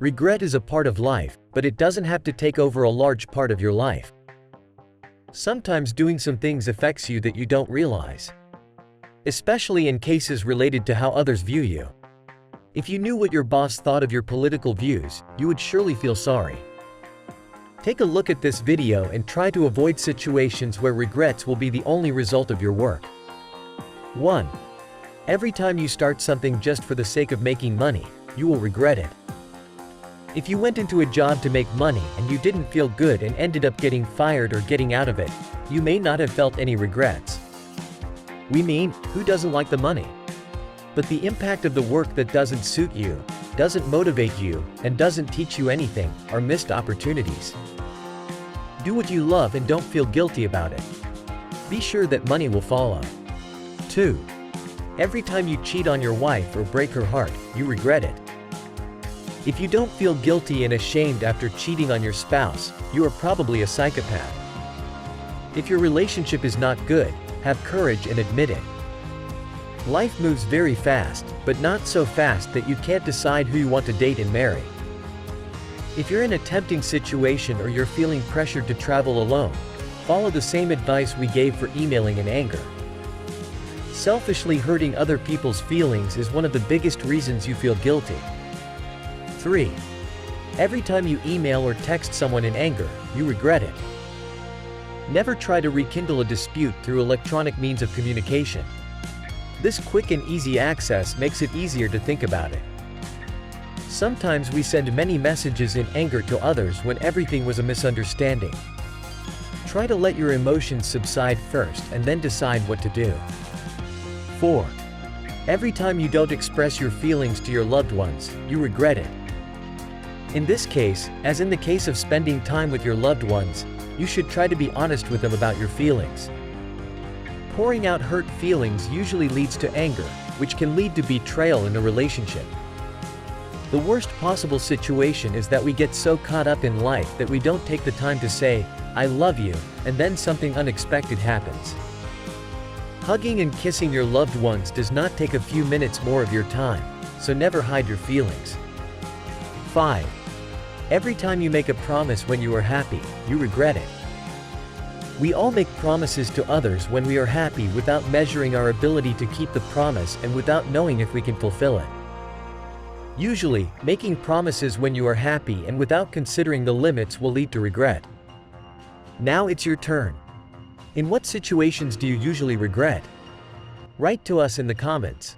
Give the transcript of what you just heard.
Regret is a part of life, but it doesn't have to take over a large part of your life. Sometimes doing some things affects you that you don't realize, especially in cases related to how others view you. If you knew what your boss thought of your political views, you would surely feel sorry. Take a look at this video and try to avoid situations where regrets will be the only result of your work. 1. Every time you start something just for the sake of making money, you will regret it. If you went into a job to make money and you didn't feel good and ended up getting fired or getting out of it, you may not have felt any regrets. We mean, who doesn't like the money? But the impact of the work that doesn't suit you, doesn't motivate you, and doesn't teach you anything, are missed opportunities. Do what you love and don't feel guilty about it. Be sure that money will follow. 2. Every time you cheat on your wife or break her heart, you regret it. If you don't feel guilty and ashamed after cheating on your spouse, you are probably a psychopath. If your relationship is not good, have courage and admit it. Life moves very fast, but not so fast that you can't decide who you want to date and marry. If you're in a tempting situation or you're feeling pressured to travel alone, follow the same advice we gave for emailing in anger. Selfishly hurting other people's feelings is one of the biggest reasons you feel guilty. 3. Every time you email or text someone in anger, you regret it. Never try to rekindle a dispute through electronic means of communication. This quick and easy access makes it easier to think about it. Sometimes we send many messages in anger to others when everything was a misunderstanding. Try to let your emotions subside first and then decide what to do. 4. Every time you don't express your feelings to your loved ones, you regret it. In this case, as in the case of spending time with your loved ones, you should try to be honest with them about your feelings. Pouring out hurt feelings usually leads to anger, which can lead to betrayal in a relationship. The worst possible situation is that we get so caught up in life that we don't take the time to say, "I love you," and then something unexpected happens. Hugging and kissing your loved ones does not take a few minutes more of your time, so never hide your feelings. 5. Every time you make a promise when you are happy, you regret it. We all make promises to others when we are happy without measuring our ability to keep the promise and without knowing if we can fulfill it. Usually, making promises when you are happy and without considering the limits will lead to regret. Now it's your turn. In what situations do you usually regret? Write to us in the comments.